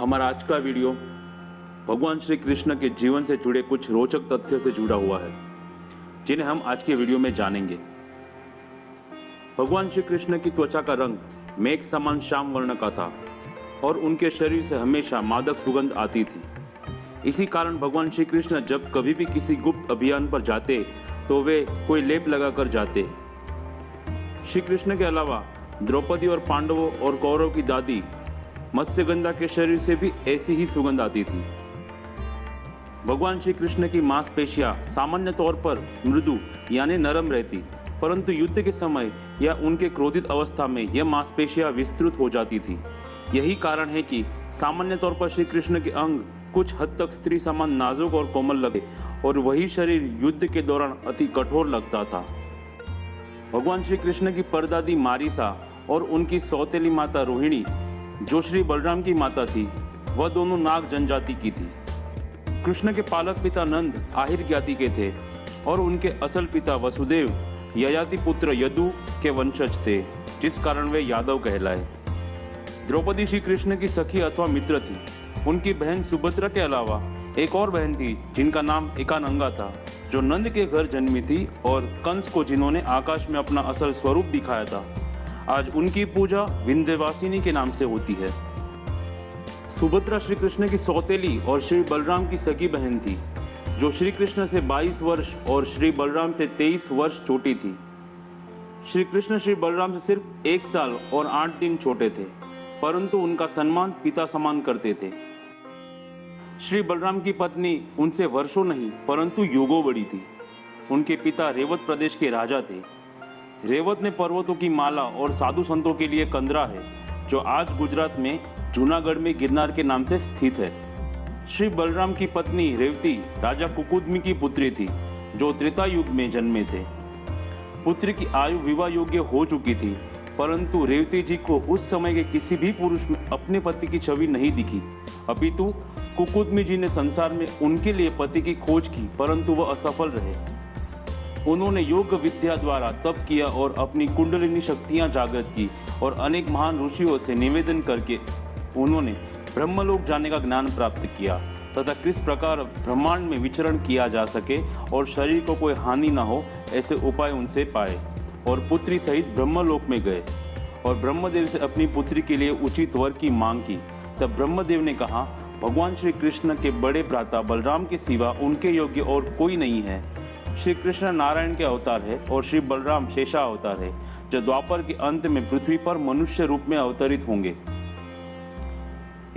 हमारा आज का वीडियो भगवान श्री कृष्ण के जीवन से जुड़े कुछ रोचक तथ्यों से जुड़ा हुआ है, जिन्हें हम आज के वीडियो में जानेंगे। भगवान श्री कृष्ण की त्वचा का रंग मेघ समान श्याम वर्ण का था और उनके शरीर से हमेशा मादक सुगंध आती थी। इसी कारण भगवान श्री कृष्ण जब कभी भी किसी गुप्त अभियान पर जाते तो वे कोई लेप लगाकर जाते। श्री कृष्ण के अलावा द्रौपदी और पांडवों और कौरव की दादी मत्स्यगंधा के शरीर से भी ऐसी ही सुगंध आती थी। भगवान श्री कृष्ण की मांसपेशियां सामान्य तौर पर मृदु यानी नरम रहती, परंतु युद्ध के समय या उनके क्रोधित अवस्था में यह मांसपेशियां विस्तृत हो जाती थी। यही कारण है कि सामान्य तौर पर श्री कृष्ण के अंग कुछ हद तक स्त्री समान नाजुक और कोमल लगे और वही शरीर युद्ध के दौरान अति कठोर लगता था। भगवान श्री कृष्ण की परदादी मारिसा और उनकी सौतेली माता रोहिणी, जो श्री बलराम की माता थी, वह दोनों नाग जनजाति की थी। कृष्ण के पालक पिता नंद आहिर ज्ञाति के थे और उनके असल पिता वसुदेव ययाति पुत्र यदु के वंशज थे, जिस कारण वे यादव कहलाए। द्रौपदी श्री कृष्ण की सखी अथवा मित्र थी। उनकी बहन सुभद्रा के अलावा एक और बहन थी जिनका नाम एकानंगा था, जो नंद के घर जन्मी थी और कंस को जिन्होंने आकाश में अपना असल स्वरूप दिखाया था। आज उनकी पूजा विंध्यवासिनी के नाम से होती है। सुभद्रा श्री कृष्ण की सौतेली और श्री बलराम की सगी बहन थी, जो श्री कृष्ण से 22 वर्ष और श्री बलराम से 23 वर्ष छोटी थी। श्री कृष्ण श्री बलराम से सिर्फ 1 साल और 8 दिन छोटे थे, परंतु उनका सम्मान पिता समान करते थे। श्री बलराम की पत्नी उनसे वर्षों नहीं परंतु युगों बड़ी थी। उनके पिता रेवत प्रदेश के राजा थे। रेवत में पर्वतों की माला और साधु संतों के लिए कंदरा है, जो आज गुजरात में जूनागढ़ में गिरनार के नाम से स्थित है। श्री बलराम की पत्नी रेवती राजा कुकुदमी की पुत्री थी, जो त्रेता युग में जन्मे थे। पुत्री की आयु विवाह योग्य हो चुकी थी, परंतु रेवती जी को उस समय के किसी भी पुरुष में अपने पति की छवि नहीं दिखी। अपितु कुकुदमी जी ने संसार में उनके लिए पति की खोज की, परंतु वह असफल रहे। उन्होंने योग विद्या द्वारा तप किया और अपनी कुंडलिनी शक्तियां जागृत की और अनेक महान ऋषियों से निवेदन करके उन्होंने ब्रह्मलोक जाने का ज्ञान प्राप्त किया तथा किस प्रकार ब्रह्मांड में विचरण किया जा सके और शरीर को कोई हानि न हो, ऐसे उपाय उनसे पाए और पुत्री सहित ब्रह्मलोक में गए और ब्रह्मदेव से अपनी पुत्री के लिए उचित वर की मांग की। तब ब्रह्मदेव ने कहा, भगवान श्री कृष्ण के बड़े भ्राता बलराम के सिवा उनके योग्य और कोई नहीं है। श्री कृष्ण नारायण के अवतार है और श्री बलराम शेषा अवतार है, जो द्वापर के अंत में पृथ्वी पर मनुष्य रूप में अवतरित होंगे।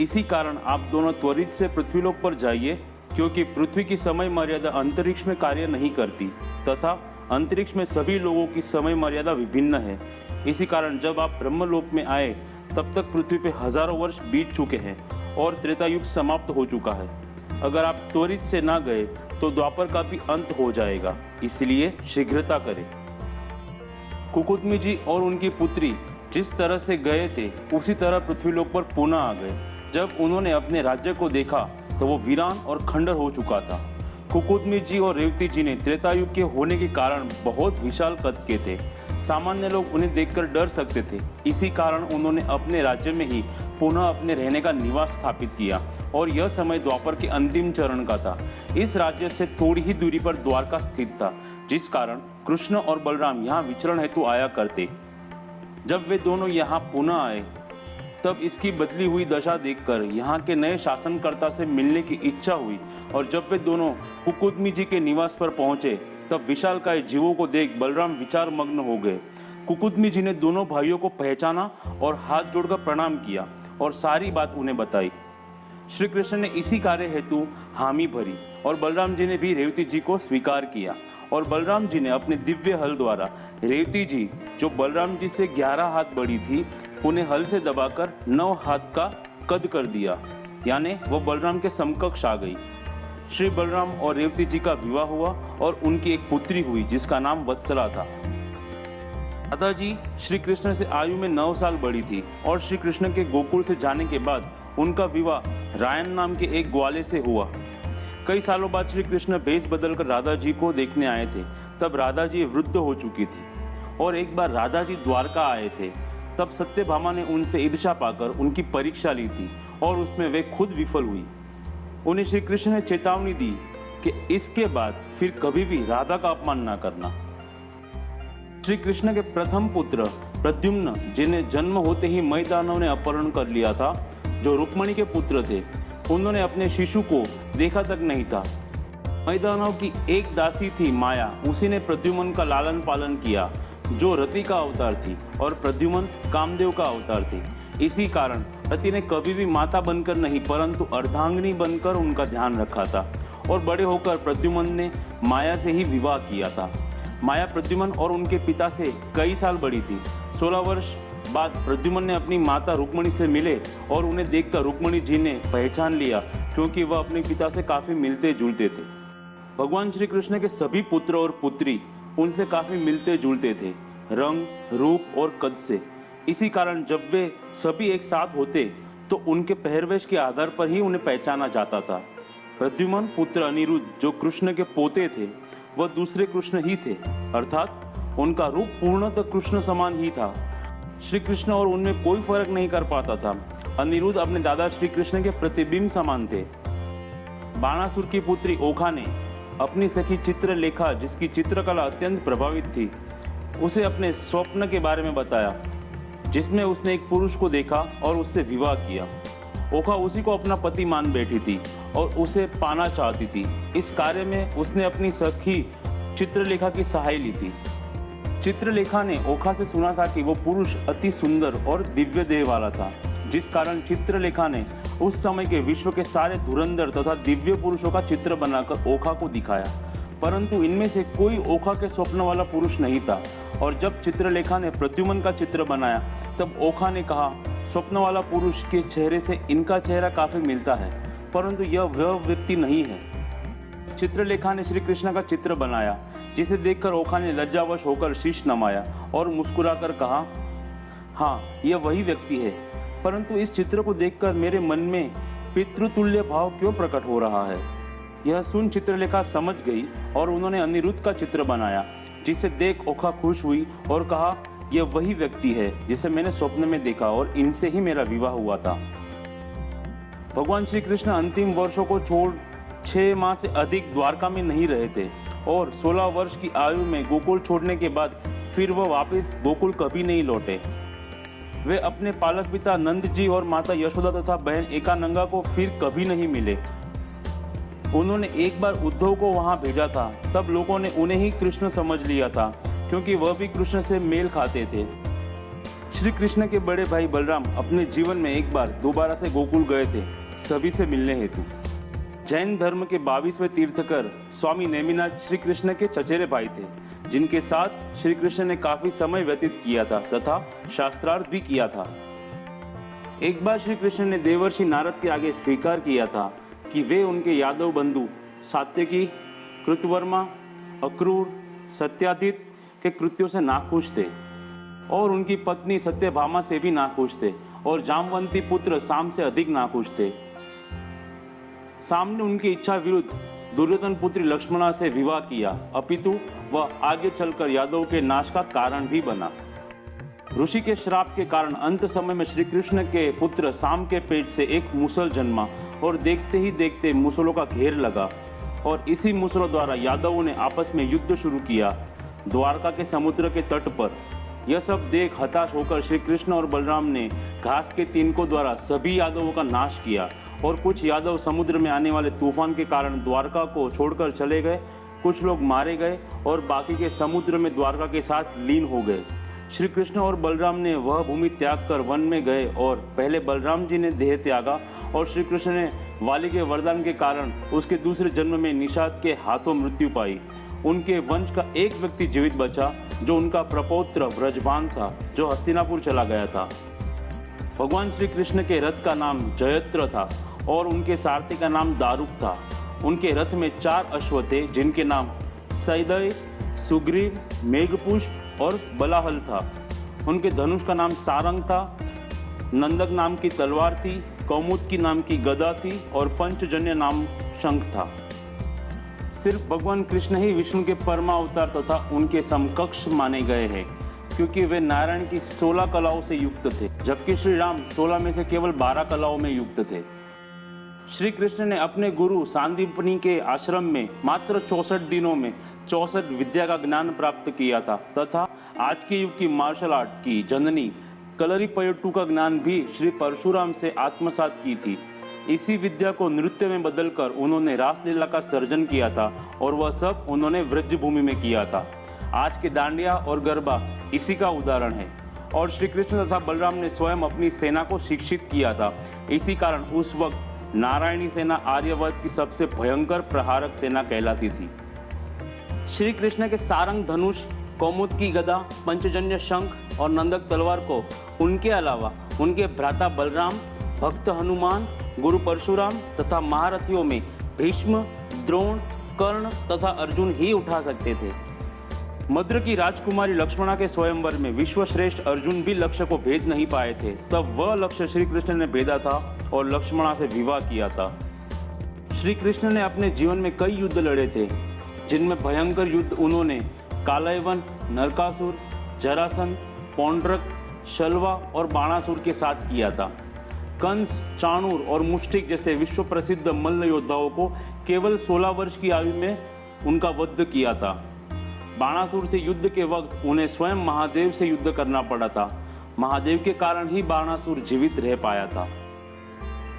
इसी कारण आप दोनों त्वरित से पृथ्वीलोक पर जाइए, क्योंकि पृथ्वी की समय मर्यादा अंतरिक्ष में कार्य नहीं करती तथा अंतरिक्ष में सभी लोगों की समय मर्यादा विभिन्न है। इसी कारण जब आप ब्रह्मलोक में आए तब तक पृथ्वी पे हजारों वर्ष बीत चुके हैं और त्रेता युग समाप्त हो चुका है। अगर आप त्वरित से ना गए तो द्वापर का भी अंत हो जाएगा, इसलिए शीघ्रता करें। कुकुदमी जी और उनकी पुत्री जिस तरह से गए थे उसी तरह पृथ्वीलोक पर पुनः आ गए। जब उन्होंने अपने राज्य को देखा तो वो वीरान और खंडर हो चुका था। कुकुदमी जी और रेवती जी ने त्रेता युग के होने के कारण बहुत विशाल कद के थे। सामान्य लोग उन्हें देखकर डर सकते थे। इसी कारण उन्होंने अपने राज्य में ही पुनः अपने रहने का निवास स्थापित किया और यह समय द्वापर के अंतिम चरण का था। इस राज्य से थोड़ी ही दूरी पर द्वारका स्थित था, जिस कारण कृष्ण और बलराम यहाँ विचरण हेतु आया करते। जब वे दोनों यहाँ पुनः आए तब इसकी बदली हुई दशा देखकर यहाँ के नए शासनकर्ता से मिलने की इच्छा हुई और जब वे दोनों कुकुदमी जी के निवास पर पहुंचे तब विशालकाय जीवों को देख बलराम विचार मग्न हो गए। कुकुदमी जी ने दोनों भाइयों को पहचाना और हाथ जोड़कर प्रणाम किया और सारी बात उन्हें बताई। श्री कृष्ण ने इसी कार्य हेतु हामी भरी और बलराम जी ने भी रेवती जी को स्वीकार किया और बलराम जी ने अपने दिव्य हल द्वारा रेवती जी, जो बलराम जी से 11 हाथ बड़ी थी, उन्हें हल से दबाकर 9 हाथ का कद कर दिया, यानी वह बलराम के समकक्ष आ गई। श्री बलराम और रेवती जी का विवाह हुआ और उनकी एक पुत्री हुई जिसका नाम वत्सला था। राधा जी श्री कृष्ण से आयु में 9 साल बड़ी थी और श्री कृष्ण के गोकुल से जाने के बाद उनका विवाह रायन नाम के एक ग्वाले से हुआ। कई सालों बाद श्री कृष्ण भेष बदलकर राधा जी को देखने आए थे। तब राधा जी वृद्ध हो चुकी थी और एक बार राधा जी द्वारका आए थे। तब सत्यभामा ने उनसे ईर्ष्या पाकर उनकी परीक्षा ली थी और उसमें वे खुद विफल हुई। उन्हें श्री कृष्ण ने चेतावनी दी कि इसके बाद फिर कभी भी राधा का अपमान ना करना। श्री कृष्ण के प्रथम पुत्र प्रद्युम्न, जिन्हें जन्म होते ही मय दानव ने अपहरण कर लिया था, जो रुक्मिणी के पुत्र थे, उन्होंने अपने शिशु को देखा तक नहीं था। मय दानव की एक दासी थी माया, उसी ने प्रद्युम्न का लालन पालन किया, जो रति का अवतार थी, और प्रद्युम्न कामदेव का अवतार थी। इसी कारण रति ने कभी भी माता बनकर नहीं परंतु अर्धांगिनी बनकर उनका ध्यान रखा था, और बड़े होकर प्रद्युम्न ने माया से ही विवाह किया था। माया प्रद्युम्न और उनके पिता से कई साल बड़ी थी। 16 वर्ष बाद प्रद्युम्न ने अपनी माता रुक्मिणी से मिले और उन्हें देखकर रुक्मिणी जी ने पहचान लिया, क्योंकि वह अपने पिता से काफ़ी मिलते जुलते थे। भगवान श्री कृष्ण के सभी पुत्र और पुत्री उनसे काफ़ी मिलते जुलते थे, रंग, रूप और कद से। इसी कारण जब वे सभी एक साथ होते तो उनके पहरवेश के आधार पर ही उन्हें पहचाना जाता था। प्रद्युम्न पुत्र अनिरुद्ध, जो कृष्ण के पोते थे, वह दूसरे कृष्ण ही थे, अर्थात उनका रूप पूर्णतः कृष्ण समान ही था। श्री कृष्ण और उनमें कोई फर्क नहीं कर पाता था। अनिरुद्ध अपने दादा श्री कृष्ण के प्रतिबिंब समान थे। बाणासुर की पुत्री ओखा ने अपनी सखी चित्रलेखा, जिसकी चित्रकला अत्यंत प्रभावित थी, उसे अपने स्वप्न के बारे में बताया, जिसमें उसने एक पुरुष को देखा और उससे विवाह किया। ओखा उसी को अपना पति मान बैठी थी और उसे पाना चाहती थी। इस कार्य में उसने अपनी सखी चित्रलेखा की सहाय ली थी। चित्रलेखा ने ओखा से सुना था कि वो पुरुष अति सुंदर और दिव्य देह वाला था, जिस कारण चित्रलेखा ने उस समय के विश्व के सारे धुरंधर तथा दिव्य पुरुषों का चित्र बनाकर ओखा को दिखाया, परंतु इनमें से कोई ओखा के स्वप्न वाला पुरुष नहीं था। और जब चित्रलेखा ने प्रद्युम्न का चित्र बनाया तब ओखा ने कहा, स्वप्न वाला पुरुष के चेहरे से इनका चेहरा काफी मिलता है, परंतु यह वह व्यक्ति नहीं है। चित्रलेखा ने श्री कृष्ण का चित्र बनाया, जिसे देखकर ओखा ने लज्जावश होकर शीश नमाया और मुस्कुराकर कहा, हाँ, यह वही व्यक्ति है, परंतु इस चित्र को देखकर मेरे मन में पितृतुल्य भाव क्यों प्रकट हो रहा है। यह सुन चित्रलेखा समझ गई और उन्होंने अनिरुद्ध का चित्र बनाया, जिसे देख ओखा खुश हुई और कहा, यह वही व्यक्ति है जिसे मैंने स्वप्न में देखा और इनसे ही मेरा विवाह हुआ था। भगवान श्री कृष्ण अंतिम वर्षों को छोड़ 6 माह से अधिक द्वारका में नहीं रहे थे और 16 वर्ष की आयु में गोकुल छोड़ने के बाद फिर वह वापस गोकुल कभी नहीं लौटे। वे अपने पालक पिता नंद जी और माता यशोदा तथा बहन एकानंगा को फिर कभी नहीं मिले। उन्होंने एक बार उद्धव को वहां भेजा था, तब लोगों ने उन्हें ही कृष्ण समझ लिया था, क्योंकि वह भी कृष्ण से मेल खाते थे। श्री कृष्ण के बड़े भाई बलराम अपने जीवन में एक बार दोबारा से गोकुल गए थे, सभी से मिलने हेतु। जैन धर्म के 22वें तीर्थकर स्वामी नेमिनाथ श्री कृष्ण के चचेरे भाई थे, जिनके साथ श्री कृष्ण ने काफी समय व्यतीत किया था तथा शास्त्रार्थ भी किया था। एक बार श्री कृष्ण ने देवर्षि नारद के आगे स्वीकार किया था कि वे उनके यादव बंधु सात्यकी, कृतवर्मा, अक्रूर, सत्यादित्य के कृत्यों से नाखुश थे और उनकी पत्नी सत्यभामा से भी नाखुश थे और जामवंती पुत्र साम से अधिक नाखुश थे। साम ने उनकी इच्छा विरुद्ध दुर्योधन पुत्री लक्ष्मणा से विवाह किया, अपितु वह आगे चलकर यादव के नाश का कारण भी बना। ऋषि के श्राप के कारण अंत समय में श्री कृष्ण के पुत्र साम के पेट से एक मूसल जन्मा और देखते ही देखते मूसलों का घेर लगा और इसी मूसलों द्वारा यादवों ने आपस में युद्ध शुरू किया द्वारका के समुद्र के तट पर। यह सब देख हताश होकर श्री कृष्ण और बलराम ने घास के तिनकों द्वारा सभी यादवों का नाश किया और कुछ यादव समुद्र में आने वाले तूफान के कारण द्वारका को छोड़कर चले गए, कुछ लोग मारे गए और बाकी के समुद्र में द्वारका के साथ लीन हो गए। श्री कृष्ण और बलराम ने वह भूमि त्याग कर वन में गए और पहले बलराम जी ने देह त्यागा और श्री कृष्ण ने वाली के वरदान के कारण उसके दूसरे जन्म में निषाद के हाथों मृत्यु पाई। उनके वंश का एक व्यक्ति जीवित बचा, जो उनका प्रपौत्र ब्रजभान था, जो हस्तिनापुर चला गया था। भगवान श्री कृष्ण के रथ का नाम जयत्र था और उनके सारथी का नाम दारुक था। उनके रथ में 4 अश्व थे, जिनके नाम सैदय, सुग्रीव, मेघपुष्प और बलाहल था। उनके धनुष का नाम सारंग था, नंदक नाम की तलवार थी, कौमुदकी नाम की गदा थी और पंचजन्य नाम शंख था। सिर्फ भगवान कृष्ण ही विष्णु के परमावतार तथा उनके समकक्ष माने गए हैं। क्योंकि वे नारायण की 16 कलाओं से युक्त थे, जबकि श्री राम 16 में से केवल 12 कलाओं में युक्त थे। श्री कृष्ण ने अपने गुरु सांदीपनी के आश्रम में मात्र 64 दिनों में 64 विद्या का ज्ञान प्राप्त किया था तथा आज के युग की मार्शल आर्ट की जननी कलरीपयट्टू का ज्ञान भी श्री परशुराम से आत्मसात की थी। इसी विद्या को नृत्य में बदलकर उन्होंने रासलीला का सर्जन किया था और वह सब उन्होंने व्रज भूमि में किया था। आज के दांडिया और गरबा इसी का उदाहरण है। और श्री कृष्ण तथा बलराम ने स्वयं अपनी सेना को शिक्षित किया था। इसी कारण उस वक्त नारायणी सेना आर्यवर्त की सबसे भयंकर प्रहारक सेना कहलाती थी। श्री कृष्ण के सारंग धनुष, कौमुद की गदा, पंचजन्य शंख और नंदक तलवार को उनके अलावा उनके भ्राता बलराम, भक्त हनुमान, गुरु परशुराम तथा महारथियों में भीष्म, द्रोण, कर्ण तथा अर्जुन ही उठा सकते थे। मद्र की राजकुमारी लक्ष्मणा के स्वयंवर में विश्वश्रेष्ठ अर्जुन भी लक्ष्य को भेद नहीं पाए थे, तब वह लक्ष्य श्री कृष्ण ने भेदा था और लक्ष्मणा से विवाह किया था। श्री कृष्ण ने अपने जीवन में कई युद्ध लड़े थे, जिनमें भयंकर युद्ध उन्होंने कालयवन, नरकासुर, जरासंध, पौंड्रक, शल्वा और बाणासुर के साथ किया था। कंस, चाणूर और मुष्टिक जैसे विश्व प्रसिद्ध मल्ल योद्धाओं को केवल 16 वर्ष की आयु में उनका वध किया था। बाणासुर से युद्ध के वक्त उन्हें स्वयं महादेव से युद्ध करना पड़ा था। महादेव के कारण ही बाणासुर जीवित रह पाया था।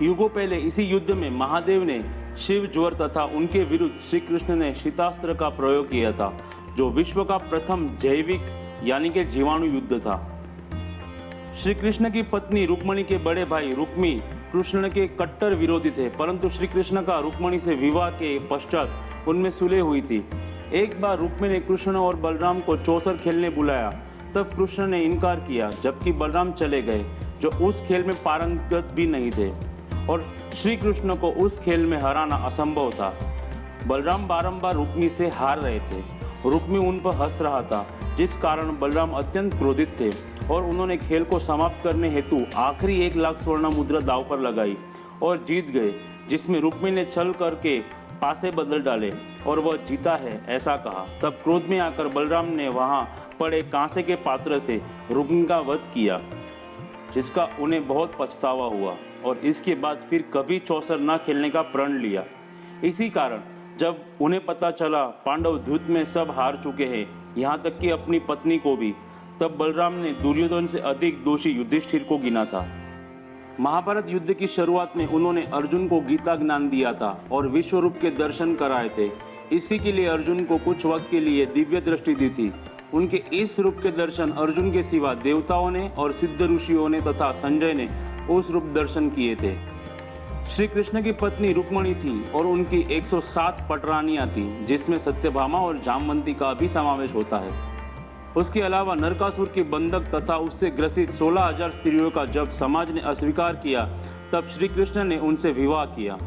युगों पहले इसी युद्ध में महादेव ने शिव ज्वर तथा उनके विरुद्ध श्री कृष्ण ने शीतास्त्र का प्रयोग किया था, जो विश्व का प्रथम जैविक यानी कि जीवाणु युद्ध था। श्री कृष्ण की पत्नी रुक्मणी के बड़े भाई रुक्मी कृष्ण के कट्टर विरोधी थे, परंतु श्री कृष्ण का रुक्मणी से विवाह के पश्चात उनमें सुलह हुई थी। एक बार रुक्मी ने कृष्ण और बलराम को चौसर खेलने बुलाया, तब कृष्ण ने इनकार किया, जबकि बलराम चले गए, जो उस खेल में पारंगत भी नहीं थे और श्री कृष्ण को उस खेल में हराना असंभव था। बलराम बारंबार रुक्मी से हार रहे थे। रुक्मी उन पर हंस रहा था, जिस कारण बलराम अत्यंत क्रोधित थे और उन्होंने खेल को समाप्त करने हेतु आखिरी 1 लाख स्वर्ण मुद्रा दांव पर लगाई और जीत गए, जिसमें रुक्मी ने छल करके पासे बदल डाले और वह जीता है ऐसा कहा। तब क्रोध में आकर बलराम ने वहां पड़े कांसे के पात्र से रुक्मी का वध किया, जिसका उन्हें बहुत पछतावा हुआ और इसके बाद फिर कभी चौसर न खेलने का प्रण लिया। इसी कारण जब उन्हें पता चला पांडव युद्ध में सब हार चुके हैं, यहाँ तक कि अपनी पत्नी को भी, तब बलराम ने दुर्योधन से अधिक दोषी युधिष्ठिर को गिना था। महाभारत युद्ध की शुरुआत में उन्होंने अर्जुन को गीता ज्ञान दिया था और विश्व रूप के दर्शन कराए थे। इसी के लिए अर्जुन को कुछ वक्त के लिए दिव्य दृष्टि दी थी। उनके इस रूप के दर्शन अर्जुन के सिवा देवताओं ने और सिद्ध ऋषियों ने तथा संजय ने उस रूप दर्शन किए थे। श्री कृष्ण की पत्नी रुक्मणी थी और उनकी 107 पटरानियां थी, जिसमें सत्यभामा और जामवंती का भी समावेश होता है। उसके अलावा नरकासुर की बंधक तथा उससे ग्रसित 16,000 स्त्रियों का जब समाज ने अस्वीकार किया, तब श्री कृष्ण ने उनसे विवाह किया।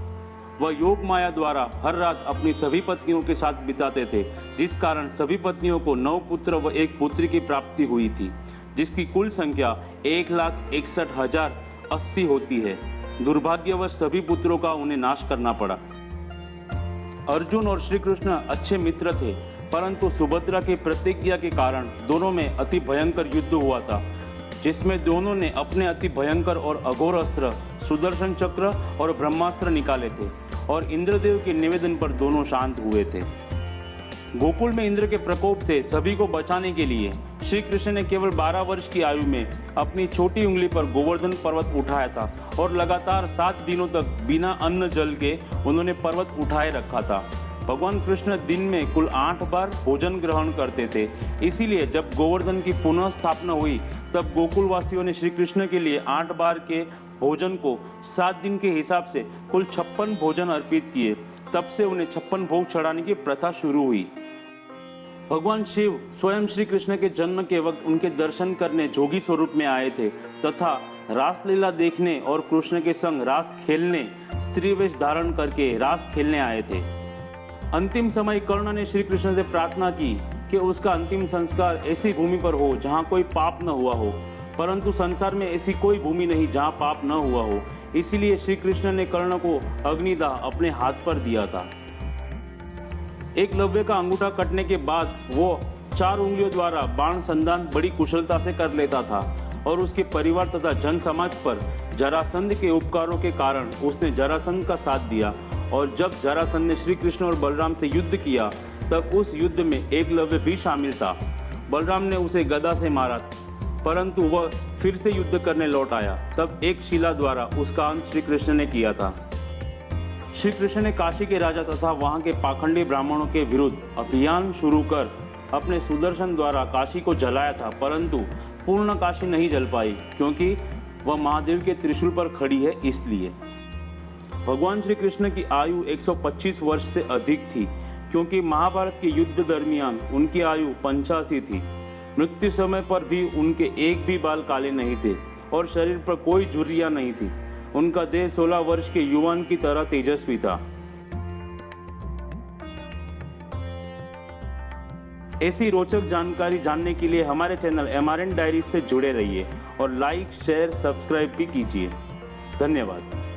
वह योग माया द्वारा हर रात अपनी सभी पत्नियों के साथ बिताते थे, जिस कारण सभी पत्नियों को 9 पुत्र व 1 पुत्री की प्राप्ति हुई थी, जिसकी कुल संख्या 1,61,080 होती है। दुर्भाग्यवश सभी पुत्रों का उन्हें नाश करना पड़ा। अर्जुन और श्री कृष्ण अच्छे मित्र थे, परंतु सुभद्रा की प्रतिज्ञा के कारण दोनों में अति भयंकर युद्ध हुआ था, जिसमें दोनों ने अपने अति भयंकर और अघोर अस्त्र सुदर्शन चक्र और ब्रह्मास्त्र निकाले थे और इंद्रदेव के निवेदन पर दोनों शांत हुए थे। गोकुल में इंद्र के प्रकोप से सभी को बचाने के लिए श्री कृष्ण ने केवल 12 वर्ष की आयु में अपनी छोटी उंगली पर गोवर्धन पर्वत उठाया था और लगातार 7 दिनों तक बिना अन्न जल के उन्होंने पर्वत उठाए रखा था। भगवान कृष्ण दिन में कुल 8 बार भोजन ग्रहण करते थे। इसीलिए जब गोवर्धन की पुनः स्थापना हुई, तब गोकुलवासियों ने श्री कृष्ण के लिए 8 बार के भोजन को 7 दिन के हिसाब से कुल 56 भोजन अर्पित किए। तब से उन्हें 56 भोग चढ़ाने की प्रथा शुरू हुई। भगवान शिव स्वयं श्री कृष्ण के जन्म के वक्त उनके दर्शन करने जोगी स्वरूप में आए थे तथा रासलीला देखने और कृष्ण के संग रास खेलने स्त्री वेश धारण करके रास खेलने आए थे। अंतिम समय कर्ण ने श्री कृष्ण से प्रार्थना की कि उसका अंतिम संस्कार ऐसी भूमि पर हो जहाँ कोई पाप न हुआ हो, परंतु संसार में ऐसी कोई भूमि नहीं जहाँ पाप न हुआ हो। इसीलिए श्री कृष्ण ने कर्ण को अग्निदाह अपने हाथ पर दिया था। एकलव्य का अंगूठा कटने के बाद वो 4 उंगलियों द्वारा बाण संधान बड़ी कुशलता से कर लेता था और उसके परिवार तथा जन समाज पर जरासंध के उपकारों के कारण उसने जरासंध का साथ दिया। और जब जरासंध ने श्री कृष्ण और बलराम से युद्ध किया तब उस युद्ध में एकलव्य भी शामिल था। बलराम ने उसे गदा से मारा, परंतु वह फिर से युद्ध करने लौट आया। तब एक शिला द्वारा उसका अंत श्री कृष्ण ने किया था। श्री कृष्ण ने काशी के राजा तथा वहां के पाखंडी ब्राह्मणों के विरुद्ध अभियान शुरू कर अपने सुदर्शन द्वारा काशी को जलाया था, परंतु पूर्ण काशी नहीं जल पाई क्योंकि वह महादेव के त्रिशूल पर खड़ी है। इसलिए भगवान श्री कृष्ण की आयु 125 वर्ष से अधिक थी, क्योंकि महाभारत के युद्ध दरमियान उनकी आयु 85 थी। मृत्यु समय पर भी उनके एक भी बाल काले नहीं थे और शरीर पर कोई झुर्रियां नहीं थी। उनका देह 16 वर्ष के युवान की तरह तेजस्वी था। ऐसी रोचक जानकारी जानने के लिए हमारे चैनल MRN डायरीज से जुड़े रहिए और लाइक, शेयर, सब्सक्राइब भी कीजिए। धन्यवाद।